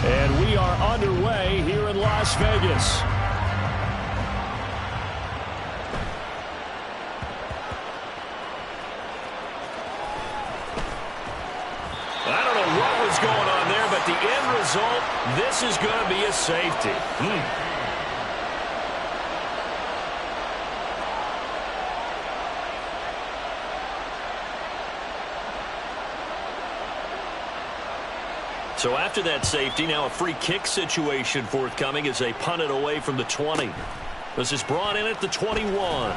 And we are underway here in Las Vegas. I don't know what was going on there, but the end result, this is going to be a safety. So after that safety, now a free kick situation forthcoming as they punt it away from the 20. This is brought in at the 21.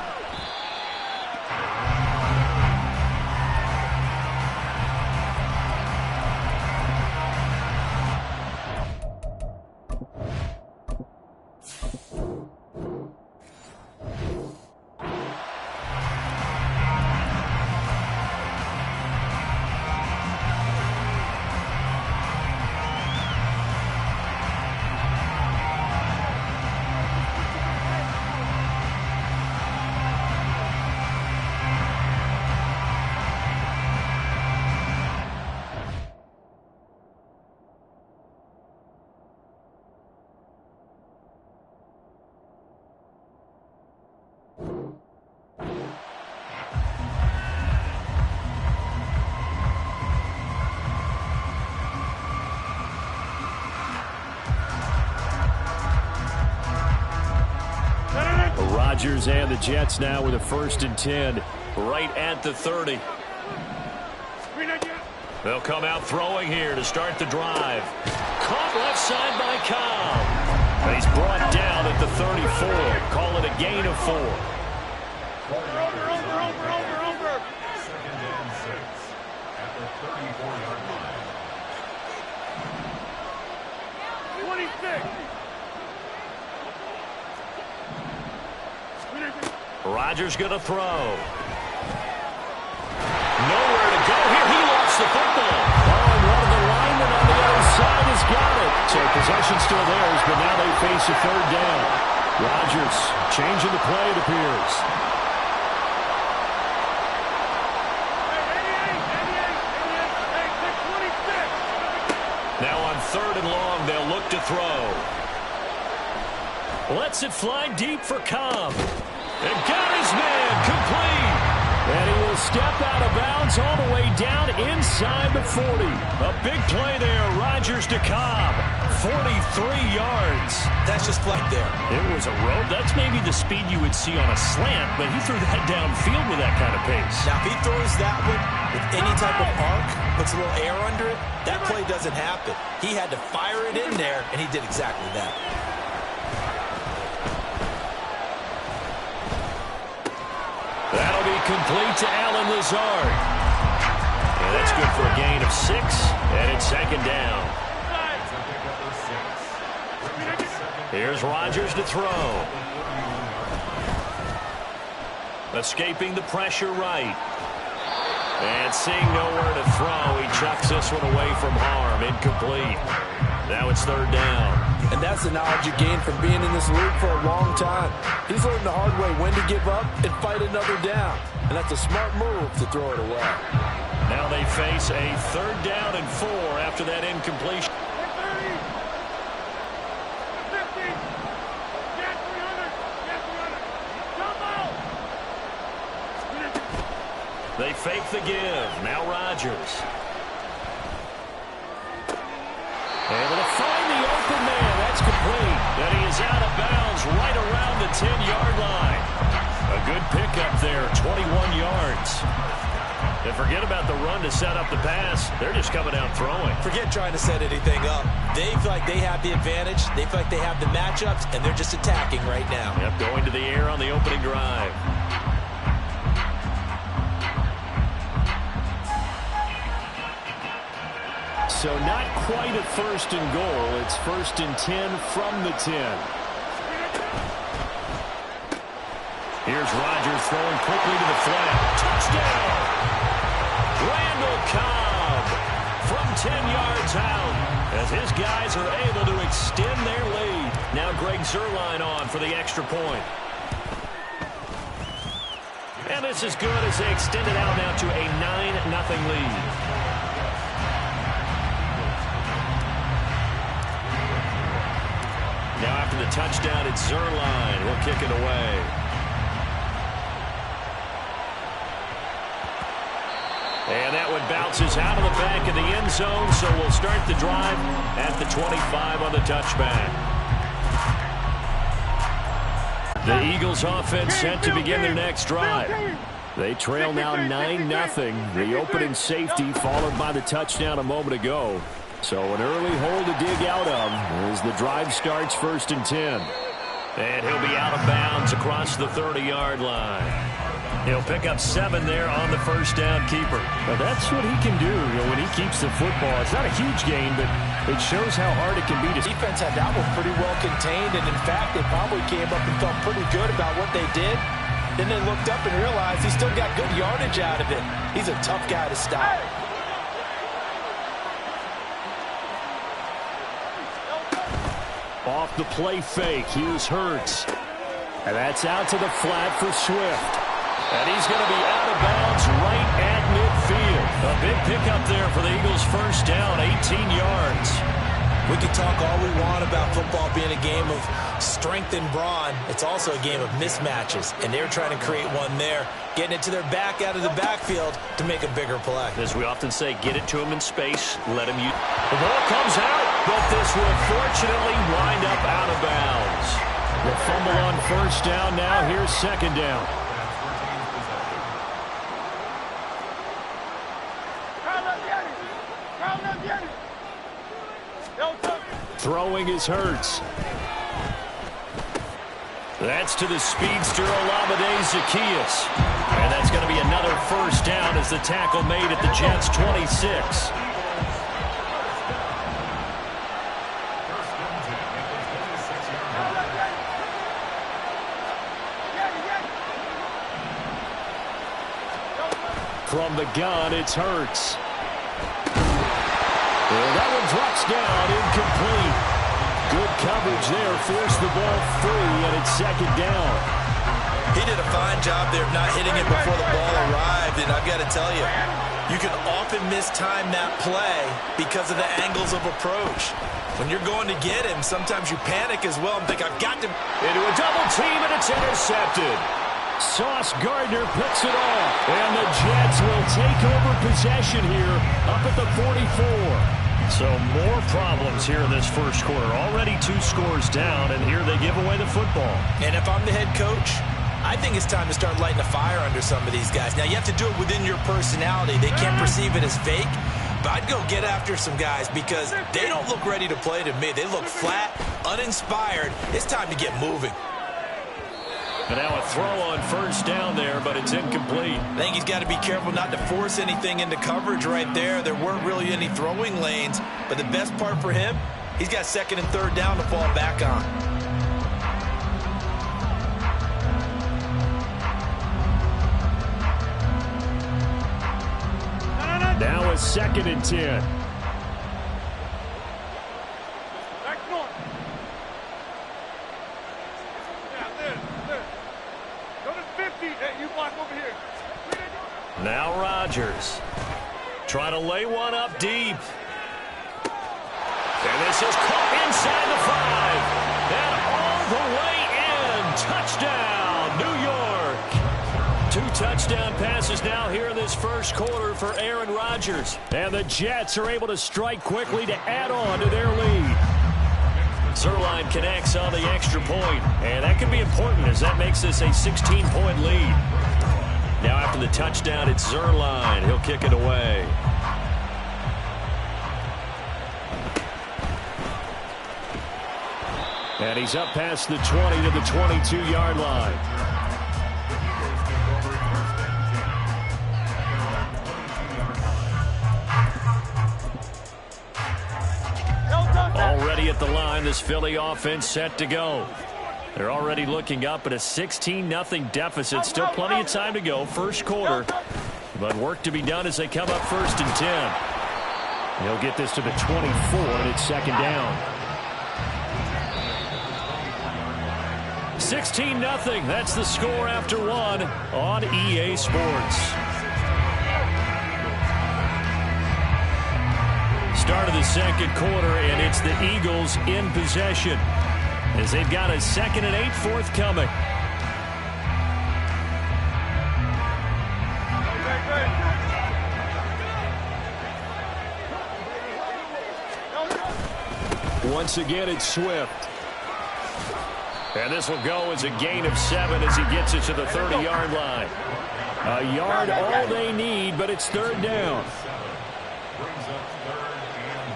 Rodgers and the Jets now with a 1st and 10 right at the 30. They'll come out throwing here to start the drive. Caught left side by Cobb. He's brought down at the 34. Call it a gain of 4. Over. 2nd and 6 at the 34-yard line. 26. Rodgers going to throw. Nowhere to go here. He lost the football. Oh, and one of the linemen on the other side has got it. So possession still theirs, but now they face a 3rd down. Rodgers changing the play, it appears. Now on 3rd and long, they'll look to throw. Lets it fly deep for Cobb. And got his man complete. And he will step out of bounds all the way down inside the 40. A big play there, Rodgers to Cobb. 43 yards. That's just flat there. It was a rope. That's maybe the speed you would see on a slant, but he threw that downfield with that kind of pace. Now, if he throws that one with any type of arc, puts a little air under it, that play doesn't happen. He had to fire it in there, and he did exactly that. That'll be complete to Allen Lazard. And that's good for a gain of 6, and it's 2nd down. Here's Rodgers to throw. Escaping the pressure right. And seeing nowhere to throw, he chucks this one away from harm. Incomplete. Now it's 3rd down. And that's the knowledge you gain from being in this league for a long time. He's learned the hard way when to give up and fight another down. And that's a smart move to throw it away. Now they face a 3rd down and 4 after that incompletion. They fake the give. Now Rodgers. Able to find the open man. That's complete. And he is out of bounds right around the 10-yard line. A good pickup there, 21 yards. And forget about the run to set up the pass. They're just coming out throwing. Forget trying to set anything up. They feel like they have the advantage. They feel like they have the matchups, and they're just attacking right now. Yep, going to the air on the opening drive. So not quite a 1st and goal. It's 1st and 10 from the 10. Here's Rodgers throwing quickly to the flat. Touchdown! Randall Cobb from 10 yards out as his guys are able to extend their lead. Now Greg Zuerlein on for the extra point. And this is good as they extend it out now to a 9-0 lead. after the touchdown, it's Zerline. He'll kick it away. And that one bounces out of the back of the end zone, so we'll start the drive at the 25 on the touchback. The Eagles offense set to begin their next drive. They trail now 9-0. The opening safety followed by the touchdown a moment ago. So an early hole to dig out of as the drive starts 1st and 10. And he'll be out of bounds across the 30-yard line. He'll pick up 7 there on the first down keeper. Well, that's what he can do when he keeps the football. It's not a huge gain, but it shows how hard it can be. The defense had that one pretty well contained, and in fact, they probably came up and felt pretty good about what they did. Then they looked up and realized he still got good yardage out of it. He's a tough guy to stop. Off the play fake, here's Hurts. And that's out to the flat for Swift. And he's going to be out of bounds right at midfield. A big pickup there for the Eagles' first down, 18 yards. We can talk all we want about football being a game of strength and brawn. It's also a game of mismatches, and they're trying to create one there, getting it to their back out of the backfield to make a bigger play. As we often say, get it to him in space, let him use. The ball comes out, but this will fortunately wind up out of bounds. The fumble on first down now. Here's second down. Throwing is Hurts. That's to the speedster Olamide Zaccheaus. And that's going to be another first down as the tackle made at the Jets' 26. From the gun, it's Hurts. And that one drops down, incomplete. Good coverage there, forced the ball free, and it's second down. He did a fine job there of not hitting it before the ball arrived, and I've got to tell you, you can often mistime that play because of the angles of approach. When you're going to get him, sometimes you panic as well and think, I've got to... Into a double team, and it's intercepted. Sauce Gardner picks it off, and the Jets will take over possession here up at the 44. So more problems here in this first quarter. Already 2 scores down, and here they give away the football. And if I'm the head coach, I think it's time to start lighting a fire under some of these guys. Now, you have to do it within your personality. They can't perceive it as fake, but I'd go get after some guys because they don't look ready to play to me. They look flat, uninspired. It's time to get moving. And now a throw on first down there, but it's incomplete. I think he's got to be careful not to force anything into coverage right there. There weren't really any throwing lanes, but the best part for him, he's got second and third down to fall back on. Now a second and 10. Now Rodgers trying to lay one up deep. And this is caught inside the 5. And all the way in. Touchdown, New York. 2 touchdown passes now here in this first quarter for Aaron Rodgers. And the Jets are able to strike quickly to add on to their lead. Zerline connects on the extra point. And that can be important as that makes this a 16-point lead. Now after the touchdown, it's Zerline. He'll kick it away. And he's up past the 20 to the 22-yard line. Already at the line, this Philly offense set to go. They're already looking up at a 16-0 deficit. Still plenty of time to go, first quarter. But work to be done as they come up 1st and 10. He'll get this to the 24, and it's second down. 16-0. That's the score after 1 on EA Sports. Start of the second quarter, and it's the Eagles in possession. as they've got a 2nd and 8 forthcoming. Once again, it's Swift. And this will go as a gain of 7 as he gets it to the 30-yard line. A yard all they need, but it's 3rd down. Brings up 3rd and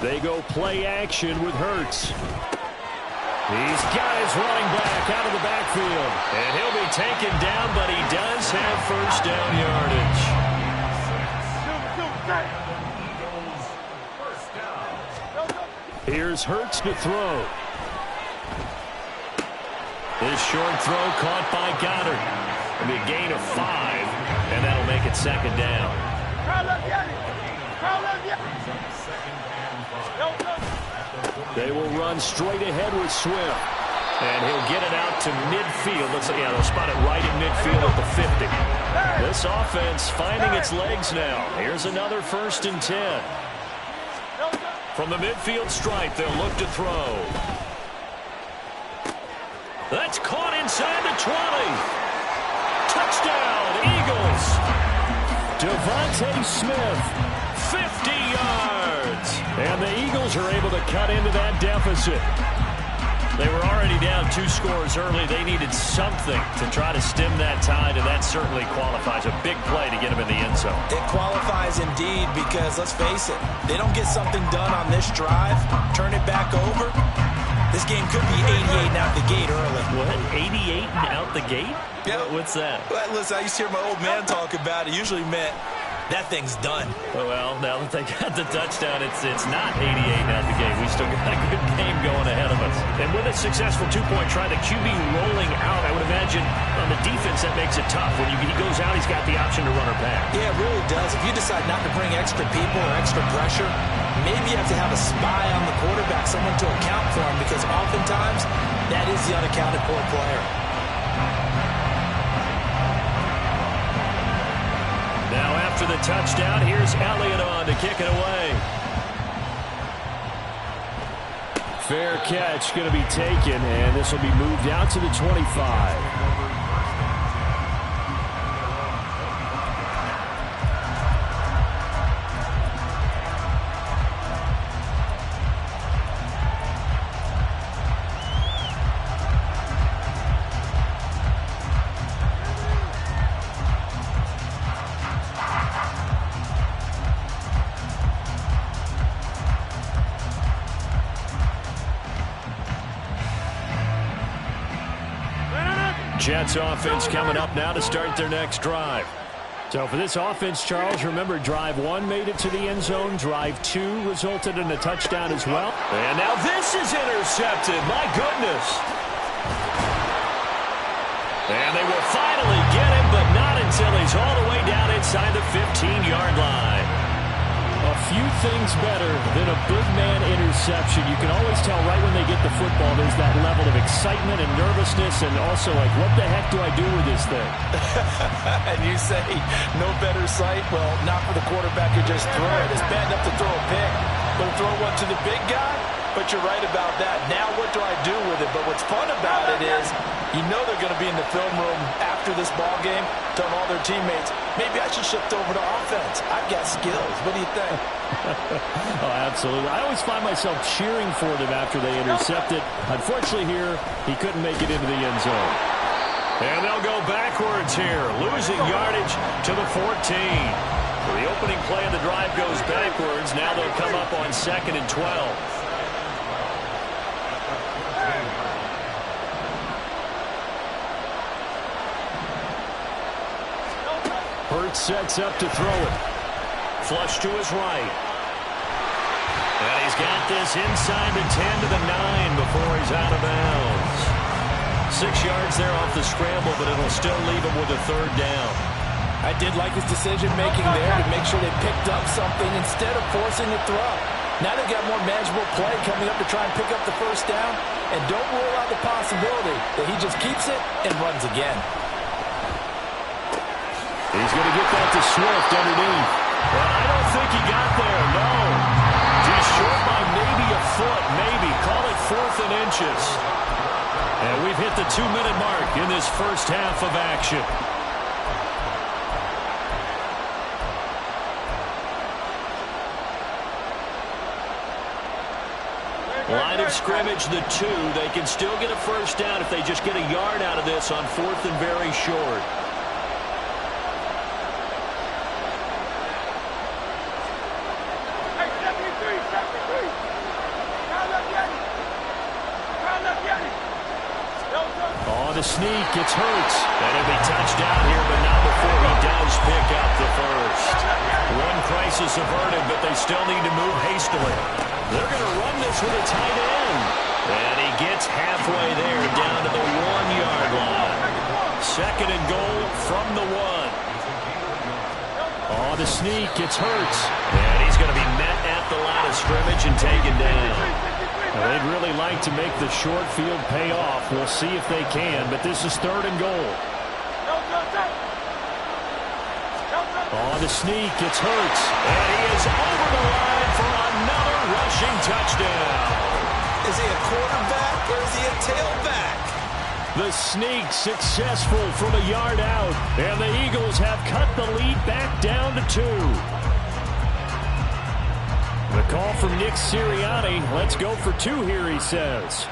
1. They go play action with Hurts. He's got his running back out of the backfield. And he'll be taken down, but he does have first down yardage. Here's Hurts to throw. This short throw caught by Goddard. It'll be a gain of 5, and that'll make it 2nd down. They will run straight ahead with Swift. And he'll get it out to midfield. Looks like, yeah, they'll spot it right in midfield at the 50. This offense finding its legs now. Here's another 1st and 10. From the midfield stripe, they'll look to throw. That's caught inside the 20. Touchdown, Eagles. Devontae Smith, 50 yards. And the Eagles are able to cut into that deficit. They were already down 2 scores early. They needed something to try to stem that tide, and that certainly qualifies. A big play to get them in the end zone. It qualifies indeed because, let's face it, they don't get something done on this drive, turn it back over. This game could be 88 and out the gate early. What? 88 and out the gate? Yeah. What's that? Well, listen, I used to hear my old man talk about it. Usually meant that thing's done. Well, now that they got the touchdown, it's not 88 out the gate. We still got a good game going ahead of us. And with a successful 2-point try, the QB rolling out, I would imagine on the defense that makes it tough. When he goes out, he's got the option to run or pass. Yeah, it really does. If you decide not to bring extra people or extra pressure, maybe you have to have a spy on the quarterback, someone to account for him, because oftentimes that is the unaccounted for player. Now after the touchdown, here's Elliott on to kick it away. Fair catch going to be taken, and this will be moved out to the 25. Jets offense coming up now to start their next drive. So for this offense, Charles, remember drive 1 made it to the end zone. Drive 2 resulted in a touchdown as well. And now this is intercepted. My goodness. And they will finally get him, but not until he's all the way down inside the 15-yard line. A few things better than a big man interception. You can always tell right when they get the football, there's that level of excitement and nervousness, and also like, what the heck do I do with this thing? And you say, no better sight? Well, not for the quarterback who just threw it. It's bad enough to throw a pick, but to throw one to the big guy? But you're right about that. Now what do I do with it? But what's fun about it is, you know they're going to be in the film room after this ball game, telling all their teammates, maybe I should shift over to offense. I've got skills. What do you think? Oh, absolutely. I always find myself cheering for them after they intercept it. Unfortunately here, he couldn't make it into the end zone. And they'll go backwards here, losing yardage to the 14. The opening play of the drive goes backwards. Now they'll come up on 2nd and 12. Hurts sets up to throw it. Flush to his right. And he's got this inside the 10 to the 9 before he's out of bounds. 6 yards there off the scramble, but it'll still leave him with a 3rd down. I did like his decision-making there to make sure they picked up something instead of forcing the throw. Now they've got more manageable play coming up to try and pick up the 1st down. And don't rule out the possibility that he just keeps it and runs again. He's going to get that to Swift underneath. Well, I don't think he got there, no. Too They've hit the 2-minute mark in this first half of action. Line of scrimmage, the 2. They can still get a first down if they just get a yard out of this on 4th and very short. On the sneak, it's Hurts. And he'll be touched down here, but not before he does pick up the first. One crisis averted, but they still need to move hastily. They're going to run this with a tight end. And he gets halfway there, down to the 1-yard line. 2nd and goal from the 1. On the sneak, it's Hurts. And he's going to be met at the line of scrimmage and taken down. Well, they'd really like to make the short field pay off. We'll see if they can, but this is 3rd and goal. On the sneak, it's Hurts. And he is over the line for another rushing touchdown. Is he a quarterback or is he a tailback? The sneak successful from a yard out, and the Eagles have cut the lead back down to 2. The call from Nick Sirianni. Let's go for 2 here, he says.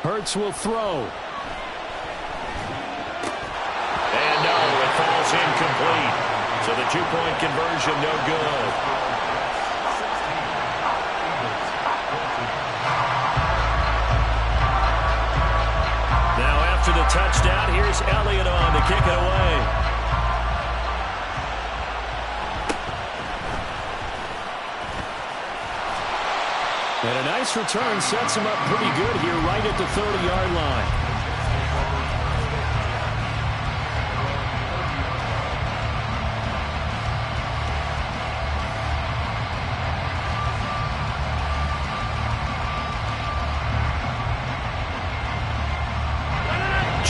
Hurts will throw. And no, it falls incomplete. So the 2-point conversion, no good. Now after the touchdown, here's Elliott on to kick it away. And a nice return sets him up pretty good here right at the 30-yard line.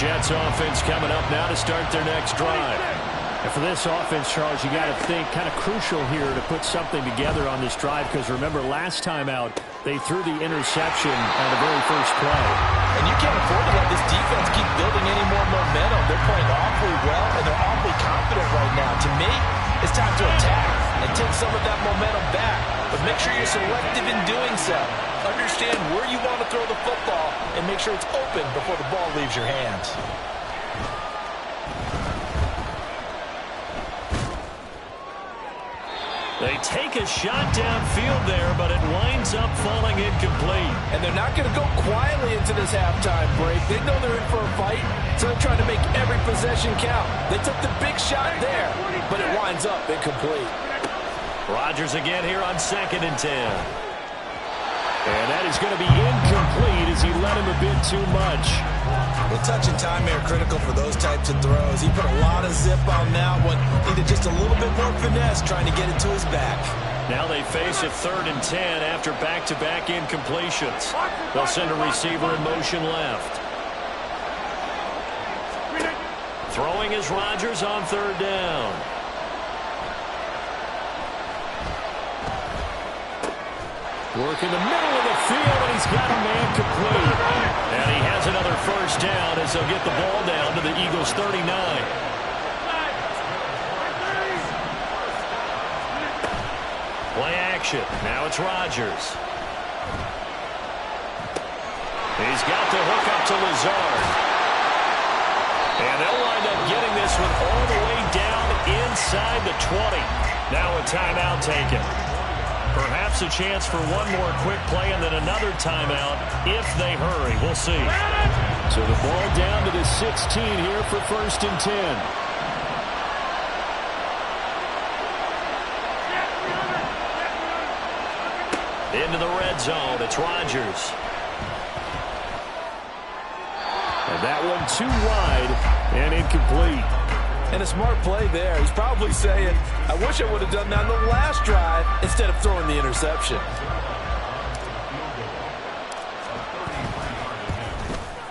Jets offense coming up now to start their next drive. And for this offense, Charles, you got to think kind of crucial here to put something together on this drive, because remember last time out they threw the interception on the very first play. And you can't afford to let this defense keep building any more momentum. They're playing awfully well and they're awfully confident right now. To me, it's time to attack and take some of that momentum back. But make sure you're selective in doing so. Understand where you want to throw the football and make sure it's open before the ball leaves your hands. They take a shot downfield there, but it winds up falling incomplete. And they're not going to go quietly into this halftime break. They know they're in for a fight, so they're trying to make every possession count. They took the big shot there, but it winds up incomplete. Rodgers again here on 2nd and 10. And that is going to be incomplete as he let him a bit too much. Well, touch and time are critical for those types of throws. He put a lot of zip on that one. Needed just a little bit more finesse trying to get it to his back. Now they face a 3rd and 10 after back-to-back incompletions. They'll send a receiver in motion left. Throwing is Rodgers on 3rd down. Work in the middle of the field, and he's got a man complete. And he has another first down as they'll get the ball down to the Eagles' 39. Play action. Now it's Rodgers. He's got the hook up to Lazard. And they'll wind up getting this one all the way down inside the 20. Now a timeout taken. Perhaps a chance for one more quick play and then another timeout if they hurry. We'll see. So the ball down to the 16 here for 1st and 10. Into the red zone. It's Rodgers. And that one too wide and incomplete. And a smart play there. He's probably saying, I wish I would have done that on the last drive instead of throwing the interception.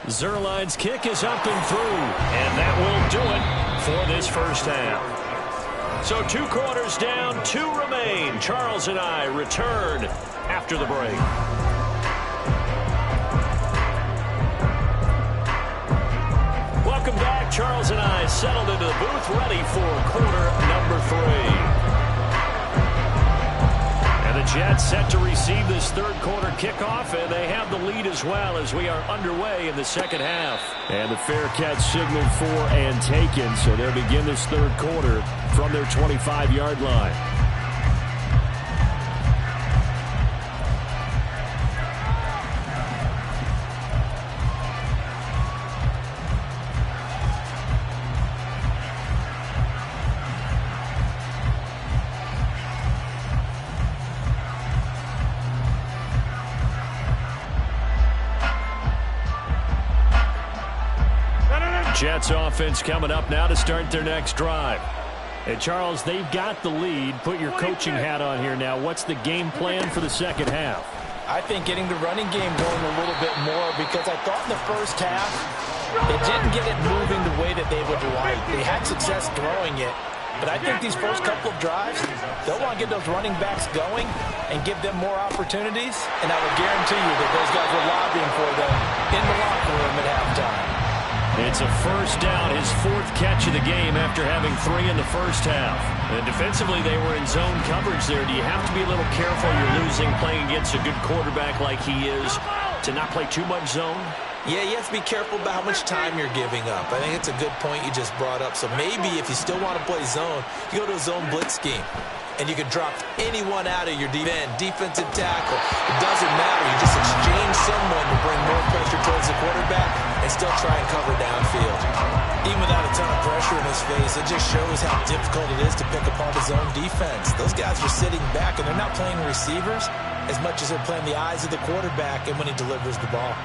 Zerline's kick is up and through. And that will do it for this first half. So 2 quarters down, 2 remain. Charles and I return after the break. Welcome back. Charles and I settled into the booth, ready for quarter number 3. And the Jets set to receive this third quarter kickoff, and they have the lead as well as we are underway in the second half. And the fair catch signaled for and taken, so they'll begin this third quarter from their 25-yard line. Jets offense coming up now to start their next drive. And Charles, they've got the lead. Put your coaching hat on here now. What's the game plan for the second half? I think getting the running game going a little bit more, because I thought in the first half they didn't get it moving the way that they would like. They had success throwing it, but I think these first couple of drives, they'll want to get those running backs going and give them more opportunities, and I would guarantee you that those guys were lobbying for them in the locker room at halftime. It's a first down, his 4th catch of the game after having 3 in the first half. And defensively, they were in zone coverage there. Do you have to be a little careful? You're losing, playing against a good quarterback like he is, to not play too much zone? Yeah, you have to be careful about how much time you're giving up. I think it's a good point you just brought up. So maybe if you still want to play zone, you go to a zone blitz scheme. And you can drop anyone out of your defensive tackle. It doesn't matter. You just exchange someone to bring more pressure towards the quarterback and still try and cover downfield. Even without a ton of pressure in his face, it just shows how difficult it is to pick apart his own defense. Those guys are sitting back, and they're not playing receivers as much as they're playing the eyes of the quarterback and when he delivers the ball.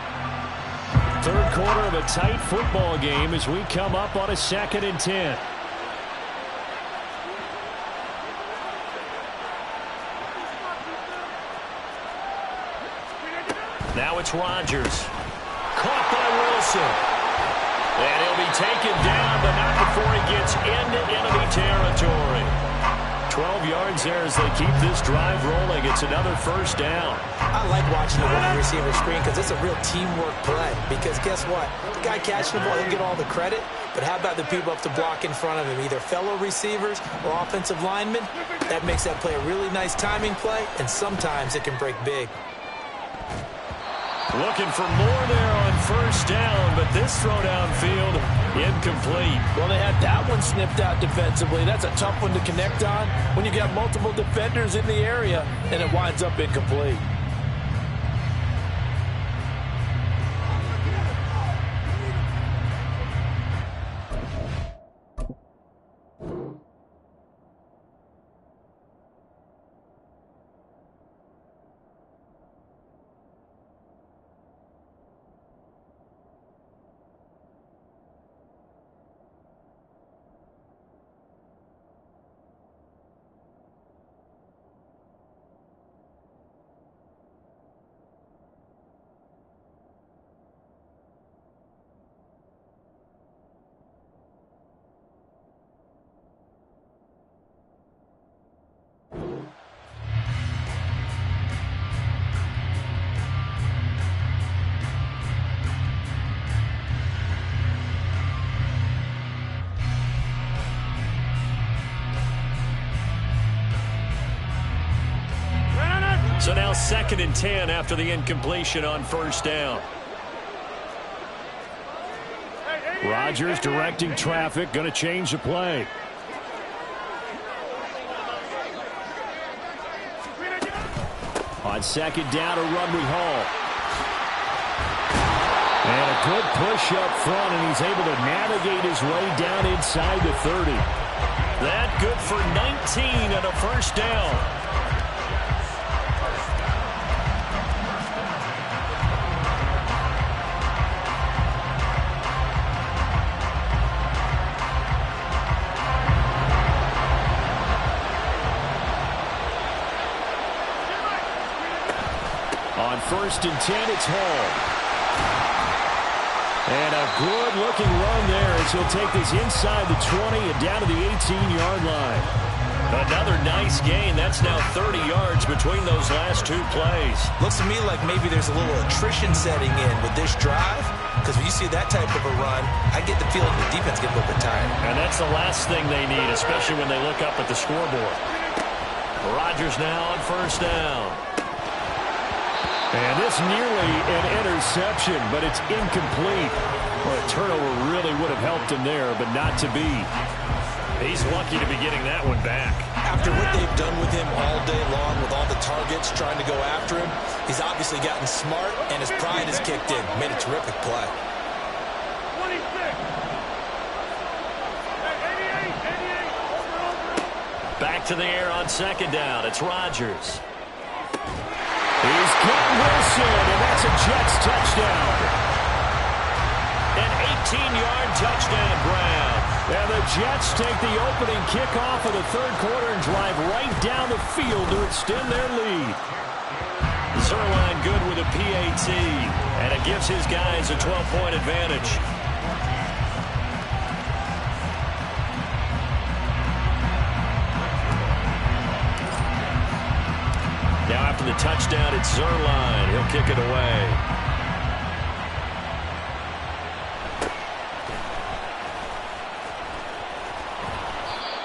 Third quarter of a tight football game as we come up on a 2nd and 10. Now it's Rodgers. Caught by Wilson. And he'll be taken down, but not before he gets into enemy territory. 12 yards there as they keep this drive rolling. It's another first down. I like watching the wide receiver screen because it's a real teamwork play. Because guess what? The guy catching the ball, he'll get all the credit. But how about the people up to block in front of him, either fellow receivers or offensive linemen? That makes that play a really nice timing play, and sometimes it can break big. Looking for more there on first down, but this throw downfield incomplete. Well, they had that one snipped out defensively. That's a tough one to connect on when you got multiple defenders in the area, and it winds up incomplete. So now 2nd and 10 after the incompletion on first down. Rodgers directing traffic, going to change the play. On 2nd down, a run with Hall. And a good push up front, and he's able to navigate his way down inside the 30. That good for 19 and a first down. On 1st and 10, it's Hall. And a good-looking run there as he'll take this inside the 20 and down to the 18-yard line. Another nice gain. That's now 30 yards between those last two plays. Looks to me like maybe there's a little attrition setting in with this drive, because when you see that type of a run, I get the feeling the defense gets a little bit tired. And that's the last thing they need, especially when they look up at the scoreboard. Rodgers now on first down. And this nearly an interception, but it's incomplete. Well, a turnover really would have helped him there, but not to be. He's lucky to be getting that one back. After what they've done with him all day long with all the targets trying to go after him, he's obviously gotten smart, and his pride has kicked in. Made a terrific play. 26. Back to the air on second down. It's Rodgers. He's got Wilson, and that's a Jets touchdown. An 18-yard touchdown grab. And the Jets take the opening kickoff of the third quarter and drive right down the field to extend their lead. Zerline good with a PAT, and it gives his guys a 12-point advantage. Now after the touchdown, it's Zerline. He'll kick it away.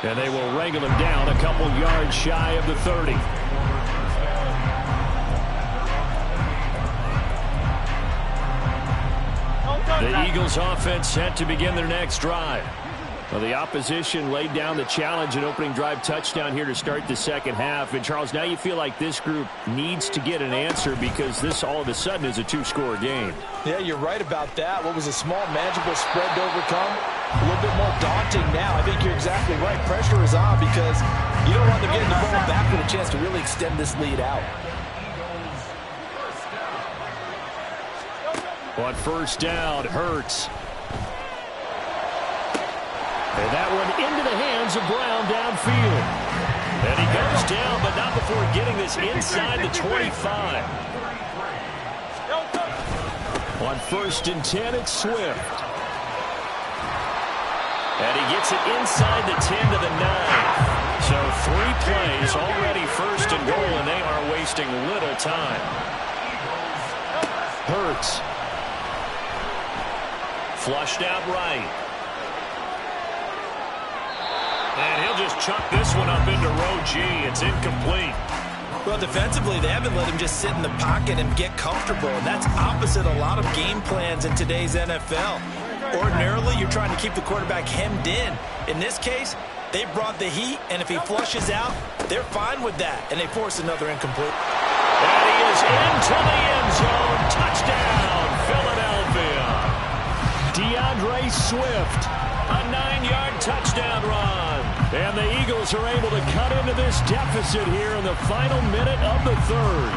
And they will wrangle him down a couple yards shy of the 30. The Eagles offense set to begin their next drive. Well, the opposition laid down the challenge and opening drive touchdown here to start the second half. And, Charles, now you feel like this group needs to get an answer because this all of a sudden is a two-score game. Yeah, you're right about that. What was a small, manageable spread to overcome, a little bit more daunting now. I think you're exactly right. Pressure is on because you don't want them getting the ball back with a chance to really extend this lead out. On first down, Hurts. And that one into the hands of Brown downfield. And he goes down, but not before getting this inside the 25. On first and 10, it's Swift. And he gets it inside the 10 to the 9. So 3 plays already first and goal, and they are wasting little time. Hurts. Flushed out right. And he'll just chuck this one up into row G. It's incomplete. Well, defensively, they haven't let him just sit in the pocket and get comfortable. And that's opposite a lot of game plans in today's NFL. Ordinarily, you're trying to keep the quarterback hemmed in. In this case, they brought the heat, and if he flushes out, they're fine with that. And they force another incomplete. And he is into the end zone. Touchdown, Philadelphia. DeAndre Swift. A 9-yard touchdown run. And the Eagles are able to cut into this deficit here in the final minute of the third.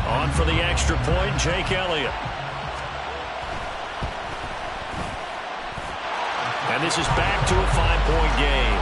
On for the extra point, Jake Elliott. And this is back to a 5-point game.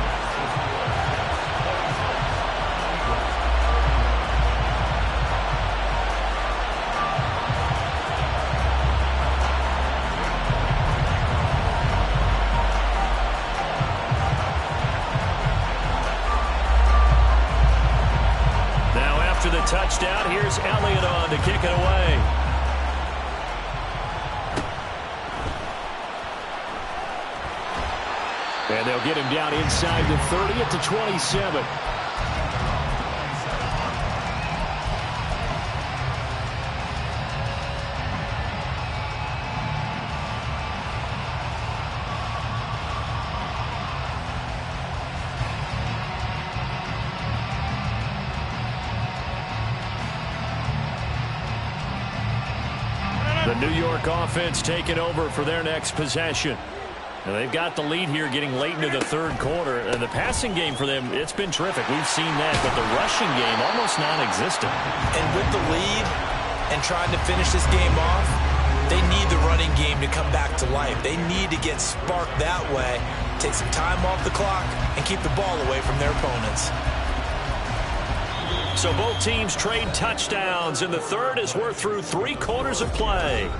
After the touchdown, here's Elliott on to kick it away. And they'll get him down inside the 30 at the 27. The New York offense taking over for their next possession. And they've got the lead here getting late into the third quarter. And the passing game for them, it's been terrific. We've seen that. But the rushing game, almost non-existent. And with the lead and trying to finish this game off, they need the running game to come back to life. They need to get sparked that way, take some time off the clock, and keep the ball away from their opponents. So both teams trade touchdowns in the third as we're through 3 quarters of play.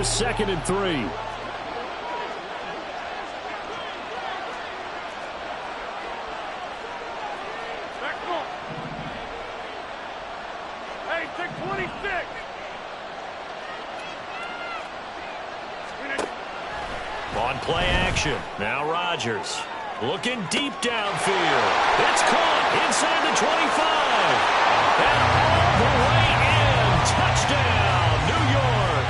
Here's 2nd and 3. Hey, 626. On play action. Now Rodgers looking deep downfield. It's caught inside the 25. And all the way in. Touchdown, New York.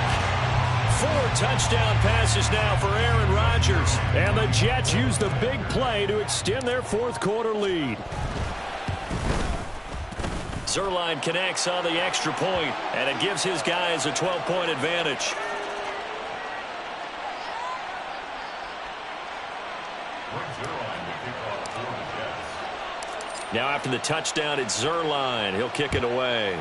4 touchdown passes now for Aaron Rodgers. And the Jets use the big play to extend their 4th quarter lead. Zerline connects on the extra point, and it gives his guys a 12-point advantage. Now after the touchdown, it's Zerline. He'll kick it away.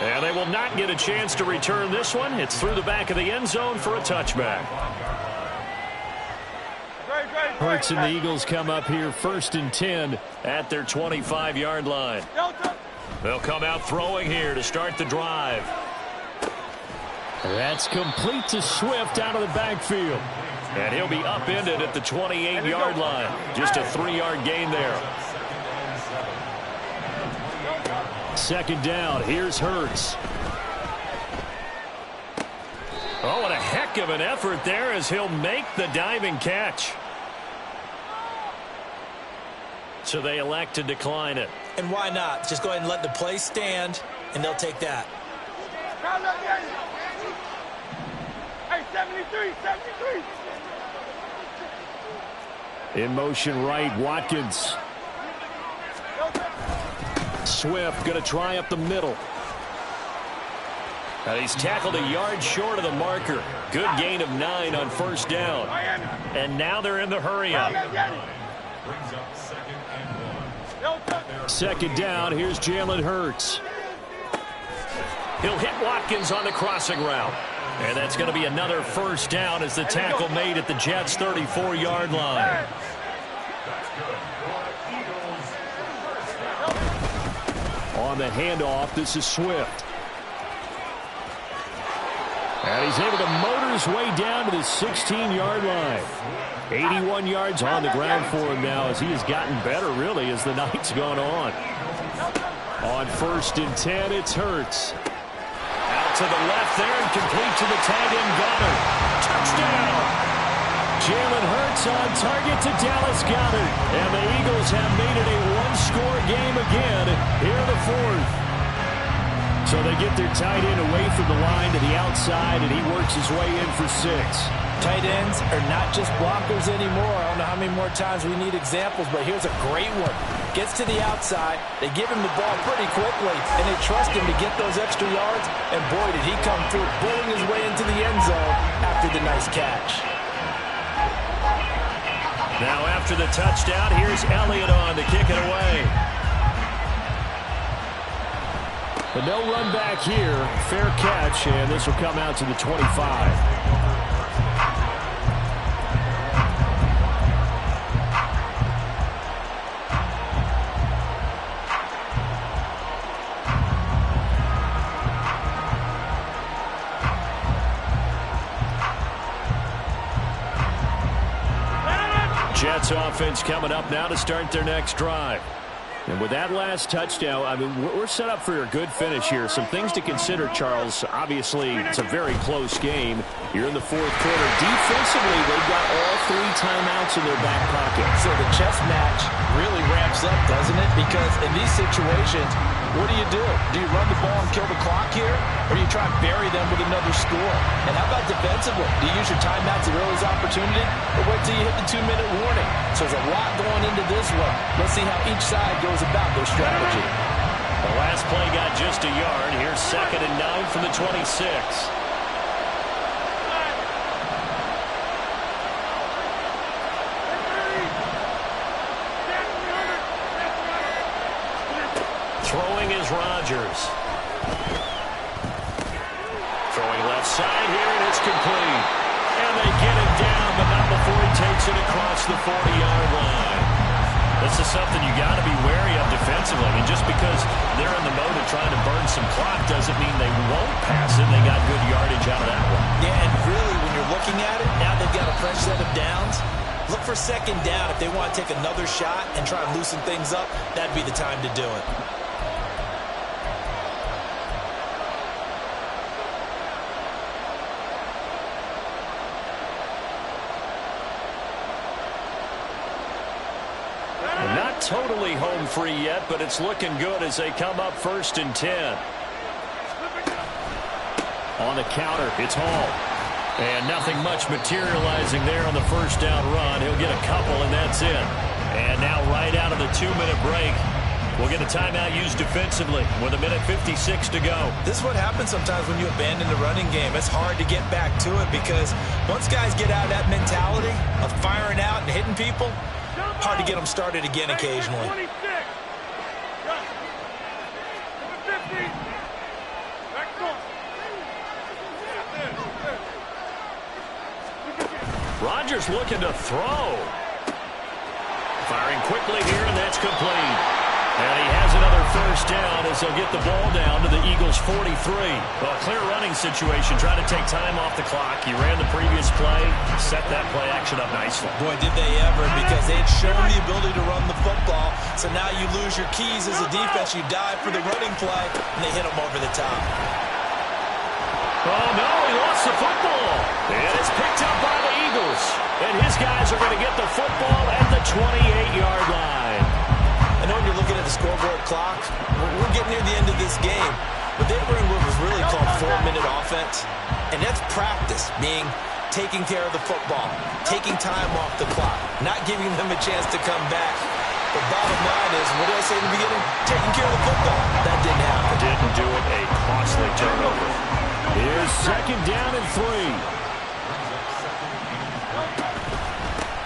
And they will not get a chance to return this one. It's through the back of the end zone for a touchback. Hurts and the Eagles come up here 1st and 10 at their 25-yard line. They'll come out throwing here to start the drive. That's complete to Swift out of the backfield. And he'll be upended at the 28-yard line. Just a 3-yard gain there. 2nd down. Here's Hurts. Oh, what a heck of an effort there as he'll make the diving catch. So they elect to decline it. And why not? Just go ahead and let the play stand, and they'll take that. Hey, 73. In motion right, Watkins. Swift going to try up the middle. And he's tackled a yard short of the marker. Good gain of 9 on 1st down. And now they're in the hurry-up. 2nd down, here's Jalen Hurts. He'll hit Watkins on the crossing route. And that's going to be another 1st down as the tackle made at the Jets' 34-yard line. On the handoff, this is Swift. And he's able to motor his way down to the 16-yard line. 81 yards on the ground for him now as he has gotten better, really, as the night's gone on. On 1st and 10, it's Hurts. Out to the left there and complete to the tight end Goddard. Touchdown! Jalen Hurts on target to Dallas Goddard. And the Eagles have made it a one-score game again here in the 4th. So they get their tight end away from the line to the outside, and he works his way in for 6. Tight ends are not just blockers anymore. I don't know how many more times we need examples, but here's a great one. Gets to the outside, they give him the ball pretty quickly, and they trust him to get those extra yards, and boy, did he come through, bulling his way into the end zone after the nice catch. Now after the touchdown, here's Elliott on to kick it away. But no run back here. Fair catch, and this will come out to the 25. Jets offense coming up now to start their next drive. And with that last touchdown, I mean, we're set up for a good finish here. Some things to consider, Charles. Obviously, it's a very close game. You're in the 4th quarter. Defensively, they've got all 3 timeouts in their back pocket. So the chess match really ramps up, doesn't it? Because in these situations, what do? Do you run the ball and kill the clock here? Or do you try and bury them with another score? And how about defensively? Do you use your timeouts at early's opportunity? Or wait till you hit the 2-minute warning? So there's a lot going into this one. Let's see how each side goes about their strategy. The last play got just a yard. Here's 2nd and 9 from the 26. Throwing is Rodgers. Throwing left side here, and it's complete. And they get it down, but not before he takes it across the 40-yard line. This is something you got to be wary of defensively. And just because they're in the mode of trying to burn some clock doesn't mean they won't pass it. They got good yardage out of that one. Yeah, and really, when you're looking at it, now they've got a fresh set of downs. Look for second down. If they want to take another shot and try and loosen things up, that'd be the time to do it. Not totally home free yet, but it's looking good as they come up 1st and 10. On the counter, it's Hall. And nothing much materializing there on the first down run. He'll get a couple, and that's it. And now right out of the 2-minute break, we'll get a timeout used defensively with 1:56 to go. This is what happens sometimes when you abandon the running game. It's hard to get back to it because once guys get out of that mentality of firing out and hitting people, hard to get them started again occasionally. 26. Number 50. Back on. Rodgers looking to throw. Firing quickly here, and that's complete. And he has another first down as they'll get the ball down to the Eagles' 43. Well, a clear running situation, trying to take time off the clock. He ran the previous play, set that play action up nicely. Boy, did they ever, because they had shown the ability to run the football. So now you lose your keys as a defense. You dive for the running play, and they hit him over the top. Oh, no, he lost the football. And it's picked up by the Eagles. And his guys are going to get the football at the 28-yard line. I know when you're looking at the scoreboard clock, we're getting near the end of this game, but they were in what was really called 4-minute offense, and that's practice, meaning taking care of the football, taking time off the clock, not giving them a chance to come back. The bottom line is, what did I say in the beginning? Taking care of the football. That didn't happen. Didn't do it. A costly turnover. Here's 2nd down and 3.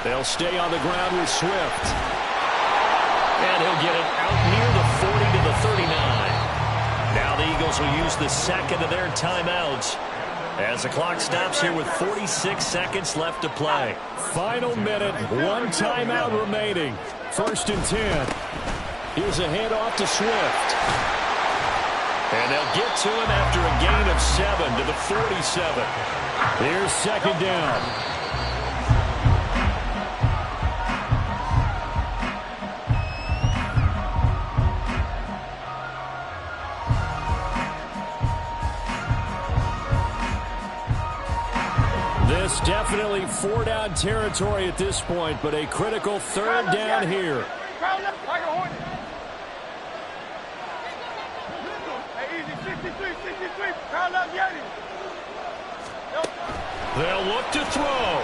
They'll stay on the ground with Swift. And he'll get it out near the 40 to the 39. Now the Eagles will use the second of their timeouts as the clock stops here with 46 seconds left to play. Final minute, 1 timeout remaining. 1st and 10. Here's a handoff to Swift. And they'll get to him after a gain of 7 to the 47. Here's 2nd down. This definitely 4-down territory at this point, but a critical 3rd down here. They'll look to throw.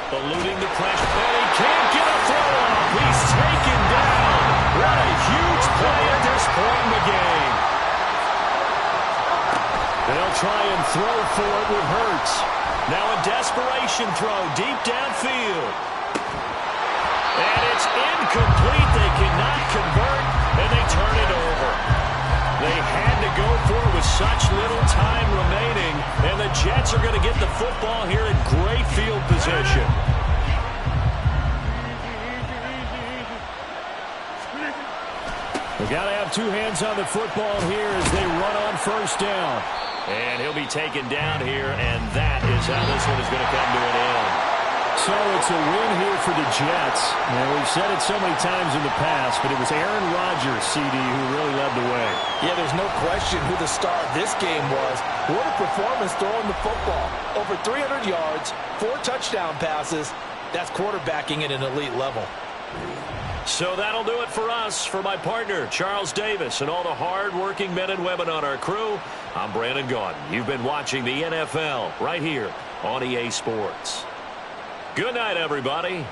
Eluding the pressure. And he can't get a throw off. He's taken down. What a huge play at this point in the game. They'll try and throw for it with Hurts. Now a desperation throw deep downfield. And it's incomplete. They cannot convert, and they turn it over. They had to go for it with such little time remaining, and the Jets are going to get the football here in great field position. We've got to have 2 hands on the football here as they run on 1st down. And he'll be taken down here, and that is how this one is going to come to an end. So it's a win here for the Jets. And we've said it so many times in the past, but it was Aaron Rodgers, CD, who really led the way. Yeah, there's no question who the star of this game was. What a performance throwing the football. Over 300 yards, 4 touchdown passes. That's quarterbacking at an elite level. So that'll do it for us. For my partner, Charles Davis, and all the hard-working men and women on our crew, I'm Brandon Gaudin. You've been watching the NFL right here on EA Sports. Good night, everybody.